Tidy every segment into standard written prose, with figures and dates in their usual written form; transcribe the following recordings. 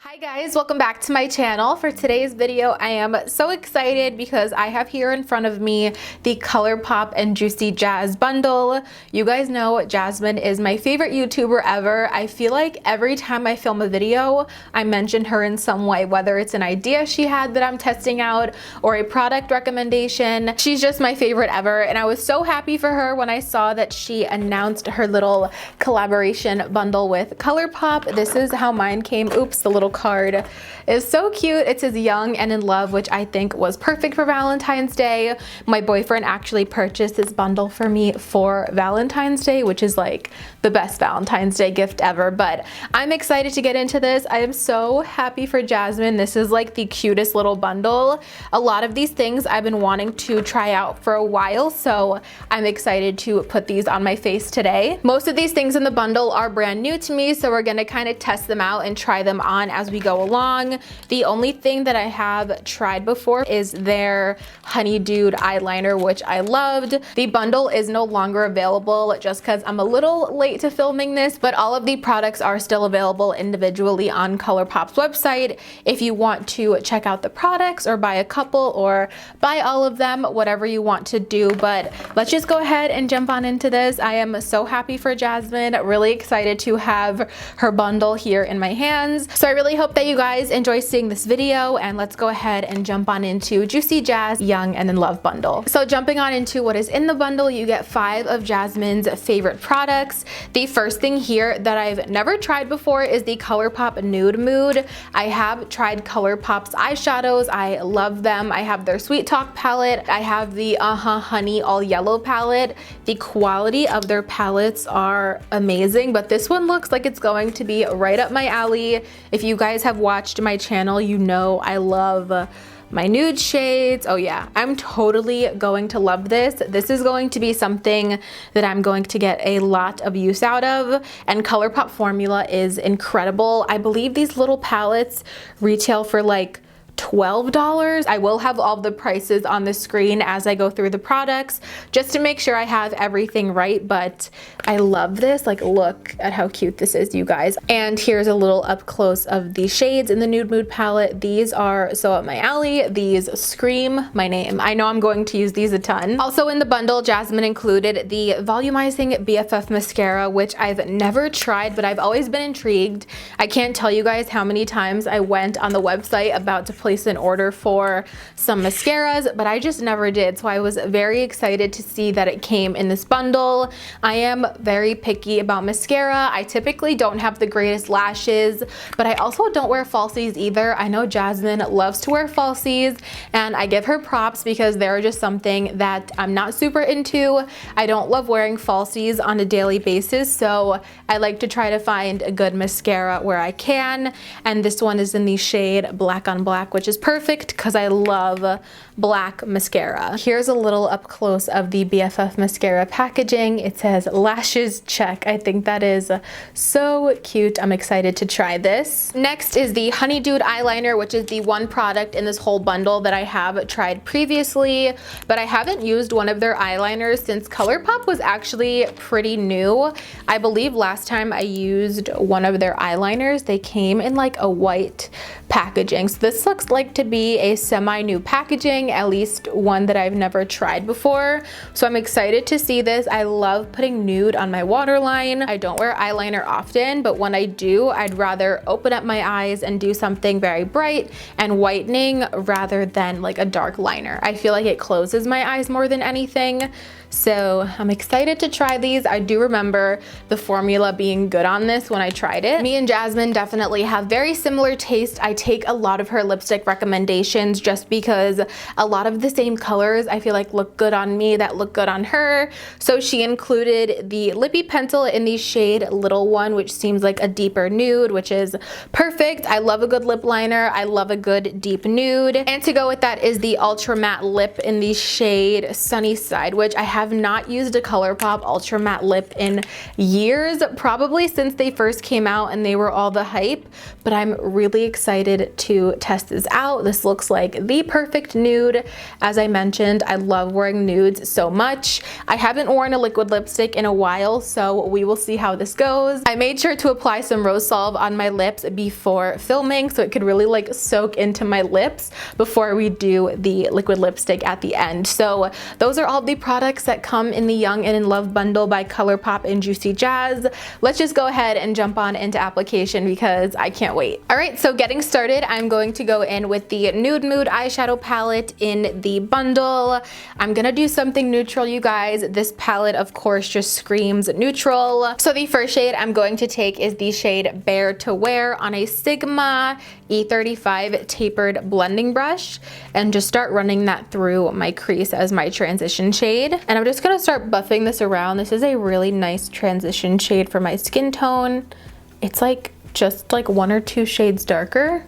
Hi guys, welcome back to my channel. For today's video, I am so excited because I have here in front of me the Colourpop and JUICYJAS bundle. You guys know Jasmine is my favorite YouTuber ever. I feel like every time I film a video, I mention her in some way, whether it's an idea she had that I'm testing out or a product recommendation. She's just my favorite ever, and I was so happy for her when I saw that she announced her little collaboration bundle with Colourpop. This is how mine came. Oops, the little card is so cute. It says young and in love, which I think was perfect for Valentine's Day. My boyfriend actually purchased this bundle for me for Valentine's Day, which is like the best Valentine's Day gift ever. But I'm excited to get into this. I am so happy for Jasmine. This is like the cutest little bundle. A lot of these things I've been wanting to try out for a while, so I'm excited to put these on my face today. Most of these things in the bundle are brand new to me, so we're gonna kind of test them out and try them on as we go along. The only thing that I have tried before is their Honeydew eyeliner, which I loved. The bundle is no longer available just because I'm a little late to filming this, but all of the products are still available individually on Colourpop's website if you want to check out the products or buy a couple or buy all of them, whatever you want to do. But let's just go ahead and jump on into this. I am so happy for Jasmine, really excited to have her bundle here in my hands. So I really hope that you guys enjoy seeing this video, and let's go ahead and jump on into JUICYJAS Young and in Love bundle. So jumping on into what is in the bundle, you get 5 of Jasmine's favorite products. The first thing here that I've never tried before is the Colourpop Nude Mood. I have tried Colourpop's eyeshadows. I love them. I have their Sweet Talk palette. I have the Honey All Yellow palette. The quality of their palettes are amazing, but this one looks like it's going to be right up my alley. If you guys have watched my channel, you know I love my nude shades. Oh yeah, I'm totally going to love this. This is going to be something that I'm going to get a lot of use out of, and Colourpop formula is incredible. I believe these little palettes retail for like $12. I will have all the prices on the screen as I go through the products just to make sure I have everything right, but I love this. Like, look at how cute this is, you guys. And here's a little up close of the shades in the Nude Mood palette. These are so up my alley. These scream my name. I know I'm going to use these a ton. Also in the bundle, Jasmine included the volumizing BFF mascara, which I've never tried, but I've always been intrigued. I can't tell you guys how many times I went on the website about to place an order for some mascaras, but I just never did. So I was very excited to see that it came in this bundle. I am very picky about mascara. I typically don't have the greatest lashes, but I also don't wear falsies either. I know Jasmine loves to wear falsies, and I give her props because they're just something that I'm not super into. I don't love wearing falsies on a daily basis, so I like to try to find a good mascara where I can, and this one is in the shade Black on Black, which is perfect because I love black mascara. Here's a little up close of the BFF mascara packaging. It says lashes check. I think that is so cute. I'm excited to try this. Next is the Honeydew eyeliner, which is the one product in this whole bundle that I have tried previously, but I haven't used one of their eyeliners since Colourpop was actually pretty new. I believe last time I used one of their eyeliners, they came in like a white packaging. So this looks like to be a semi-new packaging, at least one that I've never tried before. So I'm excited to see this. I love putting nude on my waterline. I don't wear eyeliner often, but when I do, I'd rather open up my eyes and do something very bright and whitening rather than like a dark liner. I feel like it closes my eyes more than anything. So I'm excited to try these. I do remember the formula being good on this when I tried it. Me and Jasmine definitely have very similar taste. I take a lot of her lipstick recommendations just because a lot of the same colors I feel like look good on me that look good on her. So she included the lippy pencil in the shade Little One, which seems like a deeper nude, which is perfect. I love a good lip liner. I love a good deep nude. And to go with that is the Ultra Matte Lip in the shade Sunny Side, which I have not used a Colourpop Ultra Matte Lip in years, probably since they first came out and they were all the hype, but I'm really excited excited to test this out. This looks like the perfect nude. As I mentioned, I love wearing nudes so much. I haven't worn a liquid lipstick in a while, so we will see how this goes. I made sure to apply some rose salve on my lips before filming so it could really like soak into my lips before we do the liquid lipstick at the end. So those are all the products that come in the Young and in Love bundle by Colourpop and Juicy Jazz. Let's just go ahead and jump on into application because I can't wait. All right, so getting started, I'm going to go in with the Nude Mood eyeshadow palette in the bundle. I'm gonna do something neutral, you guys. This palette, of course, just screams neutral. So the first shade I'm going to take is the shade Bare to Wear on a Sigma E35 tapered blending brush, and just start running that through my crease as my transition shade. And I'm just gonna start buffing this around. This is a really nice transition shade for my skin tone. It's like just like 1 or 2 shades darker.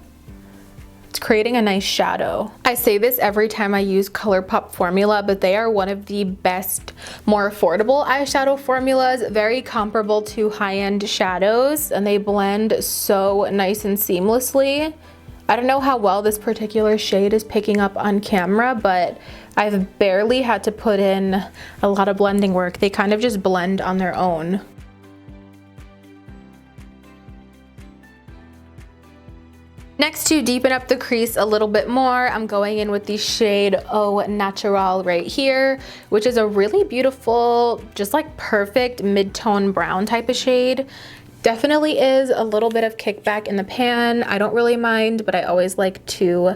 It's creating a nice shadow. I say this every time I use Colourpop formula, but they are one of the best, more affordable eyeshadow formulas, very comparable to high-end shadows, and they blend so nice and seamlessly. I don't know how well this particular shade is picking up on camera, but I've barely had to put in a lot of blending work. They kind of just blend on their own. Next, to deepen up the crease a little bit more, I'm going in with the shade Au Natural right here, which is a really beautiful, just like perfect mid-tone brown type of shade. Definitely is a little bit of kickback in the pan. I don't really mind, but I always like to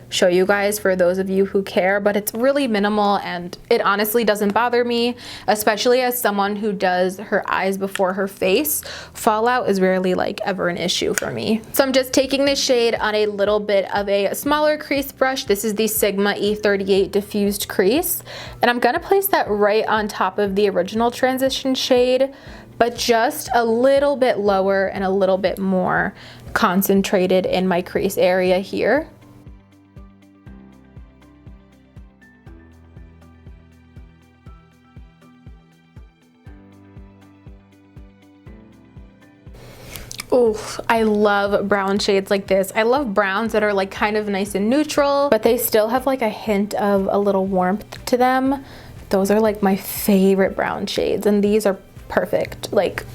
show you guys for those of you who care, but it's really minimal and it honestly doesn't bother me, especially as someone who does her eyes before her face. Fallout is rarely like ever an issue for me. So I'm just taking this shade on a little bit of a smaller crease brush. This is the Sigma E38 diffused crease, and I'm gonna place that right on top of the original transition shade, but just a little bit lower and a little bit more concentrated in my crease area here. Oof, I love brown shades like this. I love browns that are like kind of nice and neutral, but they still have like a hint of a little warmth to them. Those are like my favorite brown shades, and these are perfect, like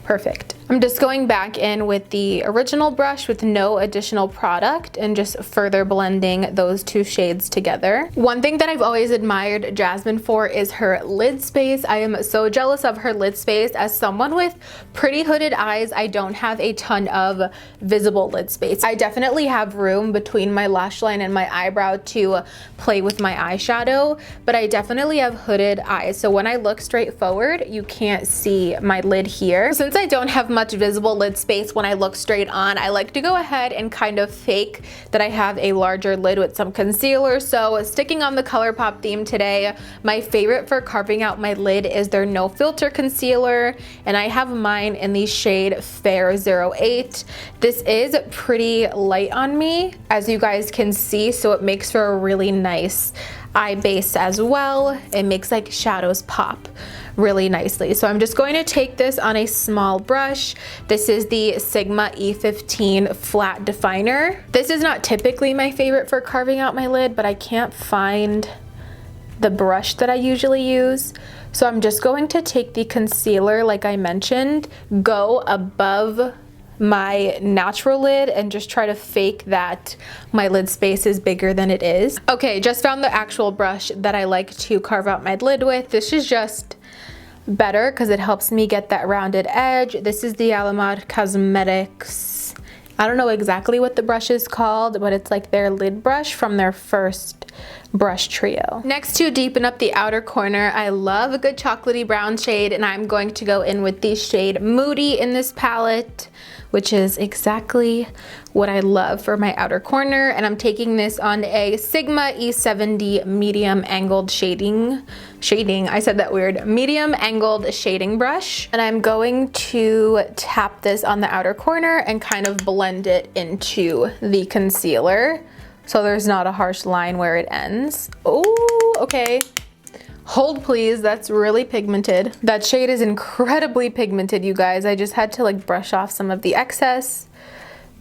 perfect. I'm just going back in with the original brush with no additional product and just further blending those 2 shades together. One thing that I've always admired Jasmine for is her lid space. I am so jealous of her lid space. As someone with pretty hooded eyes, I don't have a ton of visible lid space. I definitely have room between my lash line and my eyebrow to play with my eyeshadow, but I definitely have hooded eyes. So when I look straight forward, you can't see my lid here. Since I don't have much visible lid space when I look straight on, I like to go ahead and kind of fake that I have a larger lid with some concealer. So sticking on the Colourpop theme today, my favorite for carving out my lid is their no filter concealer, and I have mine in the shade Fair 08. This is pretty light on me, as you guys can see, so it makes for a really nice eye base as well. It makes like shadows pop really nicely. So I'm just going to take this on a small brush. This is the Sigma E15 flat definer. This is not typically my favorite for carving out my lid, but I can't find the brush that I usually use. So I'm just going to take the concealer, like I mentioned, go above my natural lid and just try to fake that my lid space is bigger than it is. Okay, just found the actual brush that I like to carve out my lid with. This is just better because it helps me get that rounded edge. This is the Alamar Cosmetics. I don't know exactly what the brush is called, but it's like their lid brush from their first brush trio. Next, to deepen up the outer corner, I love a good chocolatey brown shade, and I'm going to go in with the shade Moody in this palette, which is exactly what I love for my outer corner. And I'm taking this on a Sigma E70 medium angled shading, I said that weird, medium angled shading brush. And I'm going to tap this on the outer corner and kind of blend it into the concealer, so there's not a harsh line where it ends. Oh, okay. Hold please, that's really pigmented. That shade is incredibly pigmented, you guys. I just had to like brush off some of the excess.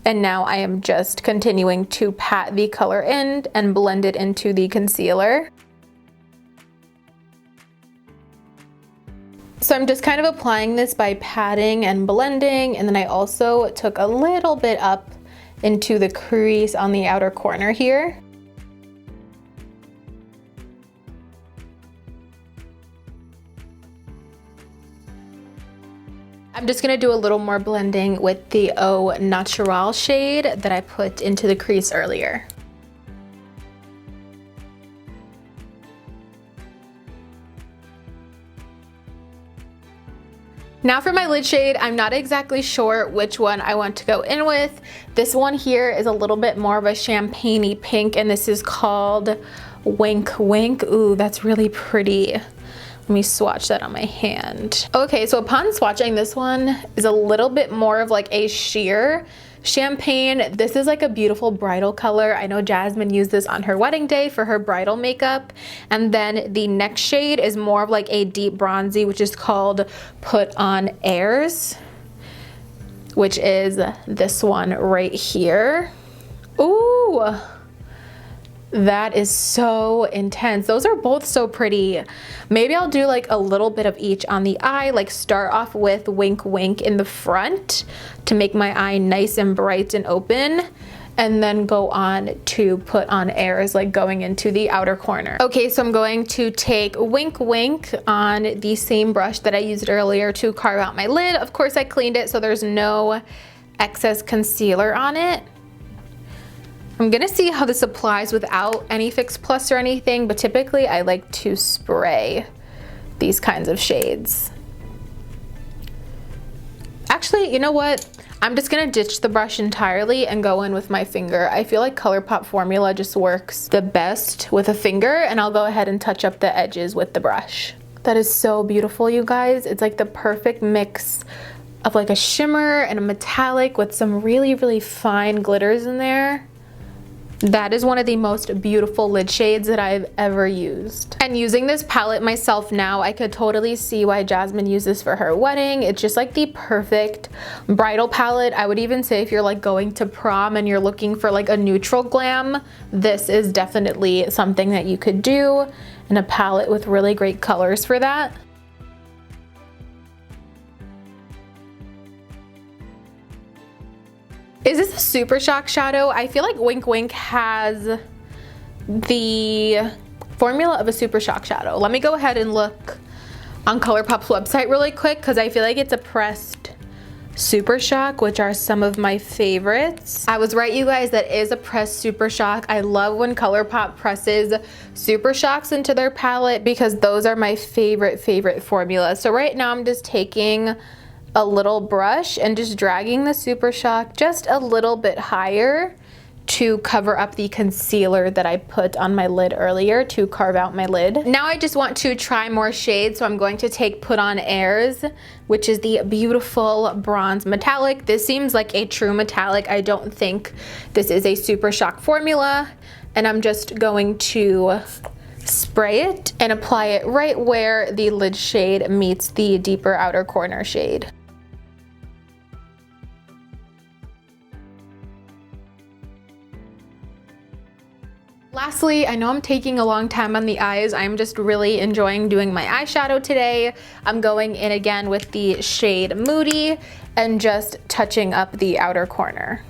And now I am just continuing to pat the color in and blend it into the concealer. So I'm just kind of applying this by patting and blending, and then I also took a little bit up into the crease on the outer corner here. I'm just gonna do a little more blending with the Au Natural shade that I put into the crease earlier. Now for my lid shade, I'm not exactly sure which one I want to go in with. This one here is a little bit more of a champagne-y pink, and this is called Wink Wink. Ooh, that's really pretty. Let me swatch that on my hand. Okay, so upon swatching, this one is a little bit more of like a sheer champagne. This is like a beautiful bridal color. I know Jasmine used this on her wedding day for her bridal makeup. And then the next shade is more of like a deep bronzy, which is called Put On Airs, which is this one right here. Ooh. That is so intense. Those are both so pretty. Maybe I'll do like a little bit of each on the eye, like start off with Wink Wink in the front to make my eye nice and bright and open, and then go on to Put On Airs, like going into the outer corner. Okay, so I'm going to take Wink Wink on the same brush that I used earlier to carve out my lid. Of course, I cleaned it so there's no excess concealer on it. I'm gonna see how this applies without any Fix Plus or anything, but typically I like to spray these kinds of shades. Actually, you know what? I'm just gonna ditch the brush entirely and go in with my finger. I feel like Colourpop formula just works the best with a finger, and I'll go ahead and touch up the edges with the brush. That is so beautiful, you guys. It's like the perfect mix of like a shimmer and a metallic with some really, really fine glitters in there. That is one of the most beautiful lid shades that I've ever used. And using this palette myself now, I could totally see why Jasmine used this for her wedding. It's just like the perfect bridal palette. I would even say if you're like going to prom and you're looking for like a neutral glam, this is definitely something that you could do, and a palette with really great colors for that. Is this a Super Shock shadow? I feel like Wink Wink has the formula of a Super Shock shadow. Let me go ahead and look on Colourpop's website really quick, because I feel like it's a pressed Super Shock, which are some of my favorites. I was right, you guys, that is a pressed Super Shock. I love when Colourpop presses Super Shocks into their palette because those are my favorite formulas. So right now I'm just taking a little brush and just dragging the Super Shock just a little bit higher to cover up the concealer that I put on my lid earlier to carve out my lid. Now I just want to try more shades, so I'm going to take Put On Airs, which is the beautiful bronze metallic. This seems like a true metallic. I don't think this is a Super Shock formula, and I'm just going to spray it and apply it right where the lid shade meets the deeper outer corner shade. Lastly, I know I'm taking a long time on the eyes. I'm just really enjoying doing my eyeshadow today. I'm going in again with the shade Moody and just touching up the outer corner.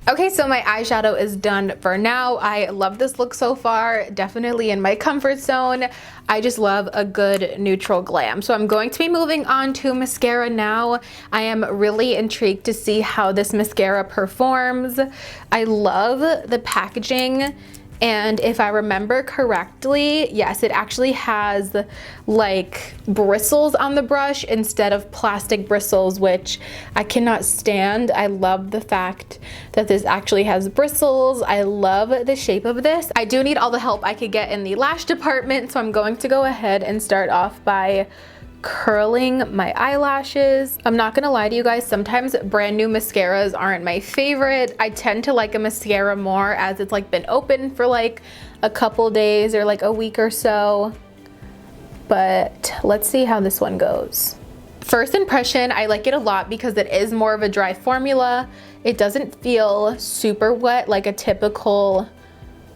Okay, so my eyeshadow is done for now. I love this look so far, definitely in my comfort zone. I just love a good neutral glam. So I'm going to be moving on to mascara now. I am really intrigued to see how this mascara performs. I love the packaging, and if I remember correctly, yes, it actually has like bristles on the brush instead of plastic bristles, which I cannot stand. I love the fact that this actually has bristles. I love the shape of this. I do need all the help I could get in the lash department, so I'm going to go ahead and start off by curling my eyelashes. I'm not gonna lie to you guys, sometimes brand new mascaras aren't my favorite. I tend to like a mascara more as it's like been open for like a couple days or like a week or so. but let's see how this one goes. First impression, I like it a lot because it is more of a dry formula. It doesn't feel super wet like a typical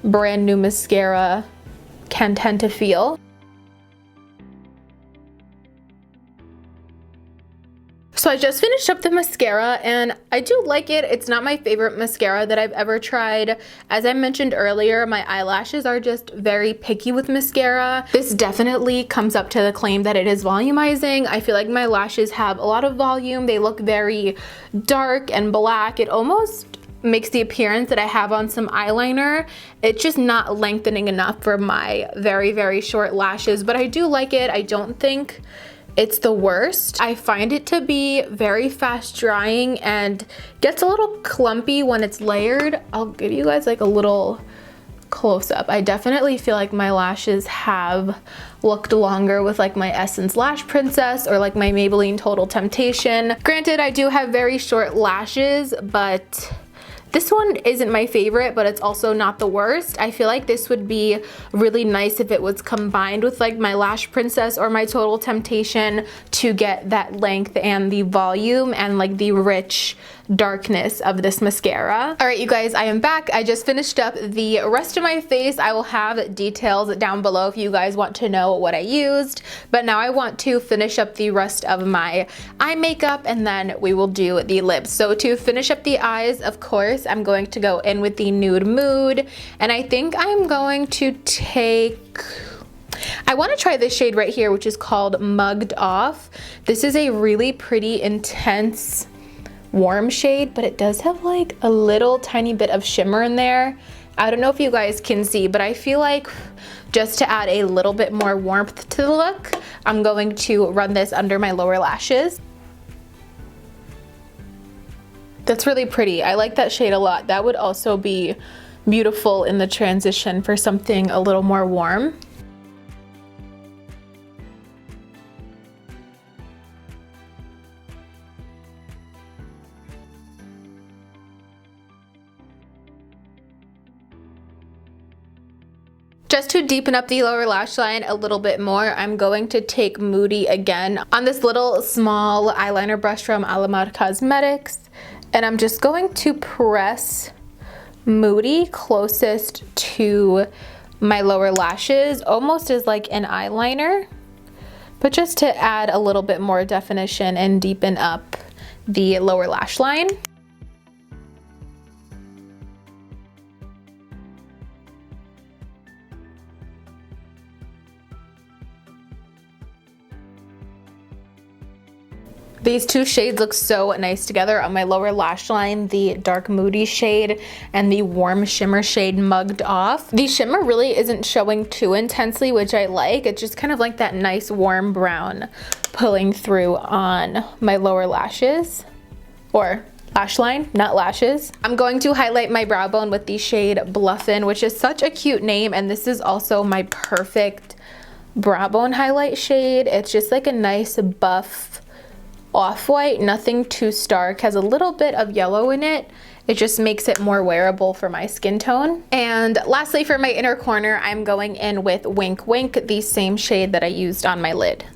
brand new mascara can tend to feel. So I just finished up the mascara and I do like it. It's not my favorite mascara that I've ever tried. As I mentioned earlier, my eyelashes are just very picky with mascara. This definitely comes up to the claim that it is volumizing. I feel like my lashes have a lot of volume. They look very dark and black. It almost makes the appearance that I have on some eyeliner. It's just not lengthening enough for my very, very short lashes, but I do like it. I don't think it's the worst. I find it to be very fast drying and gets a little clumpy when it's layered. I'll give you guys like a little close up. I definitely feel like my lashes have looked longer with like my Essence Lash Princess or like my Maybelline Total Temptation. Granted, I do have very short lashes, but this one isn't my favorite, but it's also not the worst. I feel like this would be really nice if it was combined with like my Lash Princess or my Total Temptation to get that length and the volume and like the rich darkness of this mascara. All right, you guys, I am back. I just finished up the rest of my face. I will have details down below if you guys want to know what I used, but now I want to finish up the rest of my eye makeup and then we will do the lips. So to finish up the eyes, of course, I'm going to go in with the Nude Mood, and I think I'm going to take, I want to try this shade right here, which is called Mugged Off. This is a really pretty intense warm shade, but it does have like a little tiny bit of shimmer in there. I don't know if you guys can see, but I feel like just to add a little bit more warmth to the look, I'm going to run this under my lower lashes. That's really pretty. I like that shade a lot. That would also be beautiful in the transition for something a little more warm. Just to deepen up the lower lash line a little bit more, I'm going to take Moody again on this little small eyeliner brush from Alamar Cosmetics. And I'm just going to press Moody closest to my lower lashes, almost as like an eyeliner, but just to add a little bit more definition and deepen up the lower lash line. These two shades look so nice together on my lower lash line, the dark Moody shade and the warm shimmer shade Mugged Off. The shimmer really isn't showing too intensely, which I like. It's just kind of like that nice warm brown pulling through on my lower lashes, or lash line, not lashes. I'm going to highlight my brow bone with the shade Bluffin', which is such a cute name, and this is also my perfect brow bone highlight shade. It's just like a nice buff off-white, nothing too stark, has a little bit of yellow in it. It just makes it more wearable for my skin tone. And lastly, for my inner corner, I'm going in with Wink Wink, the same shade that I used on my lid.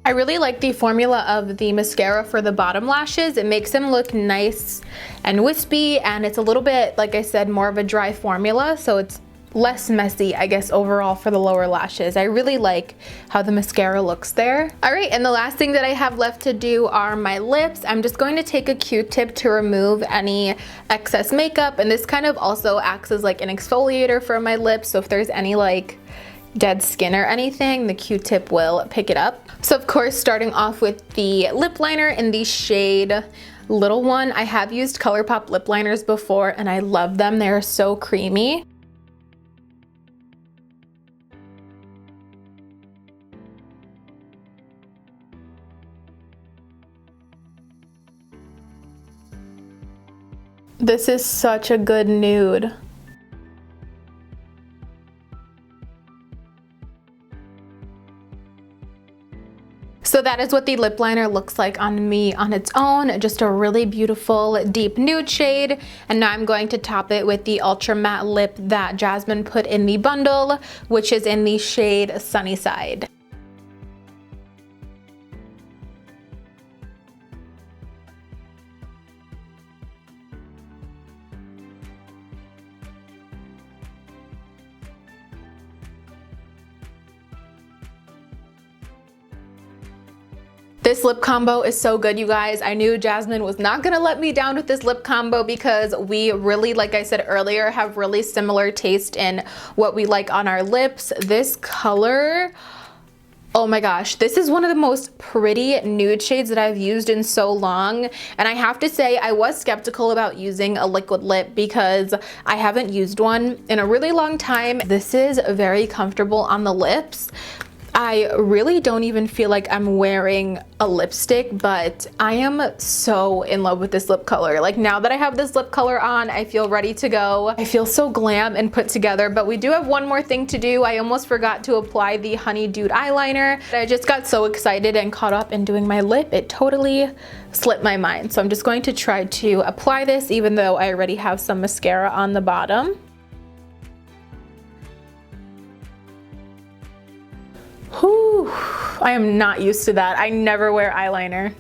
I really like the formula of the mascara for the bottom lashes. It makes them look nice and wispy, and it's a little bit, like I said, more of a dry formula, so it's less messy, I guess, overall for the lower lashes. I really like how the mascara looks there. All right, and the last thing that I have left to do are my lips. I'm just going to take a Q-tip to remove any excess makeup, and this kind of also acts as like an exfoliator for my lips, so if there's any like dead skin or anything, the Q-tip will pick it up. So of course, starting off with the lip liner in the shade Little One. I have used Colourpop lip liners before and I love them. They're so creamy. This is such a good nude. So that is what the lip liner looks like on me on its own. Just a really beautiful deep nude shade. And now I'm going to top it with the ultra matte lip that Jasmine put in the bundle, which is in the shade Sunny Side. This lip combo is so good, you guys. I knew Jasmine was not gonna let me down with this lip combo because we really, like I said earlier, have really similar taste in what we like on our lips. This color, oh my gosh, this is one of the most pretty nude shades that I've used in so long. And I have to say, I was skeptical about using a liquid lip because I haven't used one in a really long time. This is very comfortable on the lips. I really don't even feel like I'm wearing a lipstick, but I am so in love with this lip color. Like, now that I have this lip color on, I feel ready to go. I feel so glam and put together, but we do have one more thing to do. I almost forgot to apply the Honey Dude eyeliner. I just got so excited and caught up in doing my lip, it totally slipped my mind. So I'm just going to try to apply this even though I already have some mascara on the bottom. Whew, I am not used to that. I never wear eyeliner.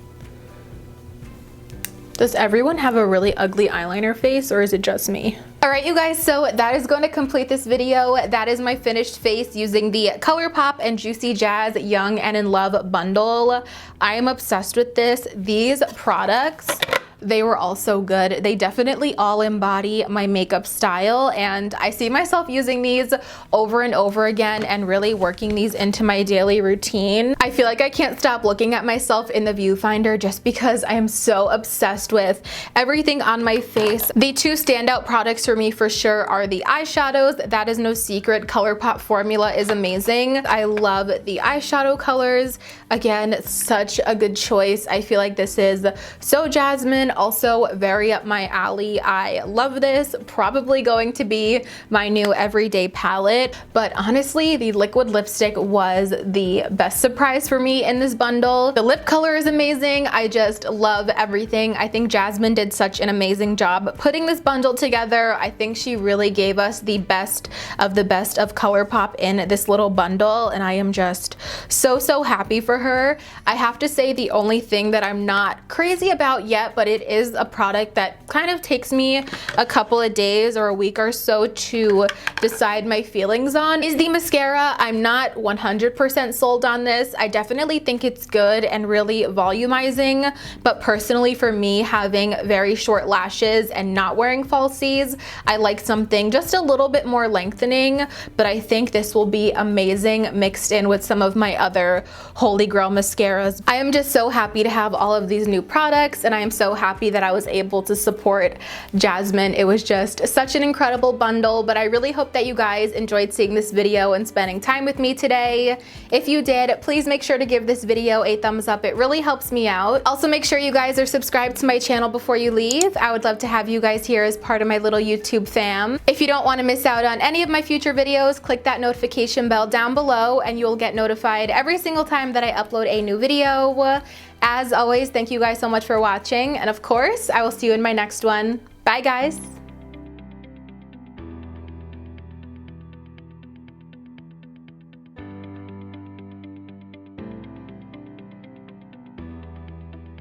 Does everyone have a really ugly eyeliner face, or is it just me? All right, you guys, so that is going to complete this video. That is my finished face using the Colourpop and Juicy Jazz Young and in Love bundle. I am obsessed with this. These products, they were all so good. They definitely all embody my makeup style, and I see myself using these over and over again and really working these into my daily routine. I feel like I can't stop looking at myself in the viewfinder just because I am so obsessed with everything on my face. The two standout products for me for sure are the eyeshadows. That is no secret. Colourpop formula is amazing. I love the eyeshadow colors. Again, such a good choice. I feel like this is so Jasmine, also very up my alley. I love this. Probably going to be my new everyday palette, but honestly, the liquid lipstick was the best surprise for me in this bundle. The lip color is amazing. I just love everything. I think Jasmine did such an amazing job putting this bundle together. I think she really gave us the best of Colourpop in this little bundle, and I am just so happy for her. I have to say, the only thing that I'm not crazy about yet, but it is a product that kind of takes me a couple of days or a week or so to decide my feelings on, is the mascara. I'm not 100% sold on this. I definitely think it's good and really volumizing, but personally for me, having very short lashes and not wearing falsies, I like something just a little bit more lengthening, but I think this will be amazing mixed in with some of my other holy grail mascaras. I am just so happy to have all of these new products, and I am so happy that I was able to support Jasmine. It was just such an incredible bundle, but I really hope that you guys enjoyed seeing this video and spending time with me today. If you did, please make sure to give this video a thumbs up. It really helps me out. Also, make sure you guys are subscribed to my channel before you leave. I would love to have you guys here as part of my little YouTube fam. If you don't want to miss out on any of my future videos, click that notification bell down below and you'll get notified every single time that I upload a new video. As always, thank you guys so much for watching, and of course, I will see you in my next one. Bye, guys.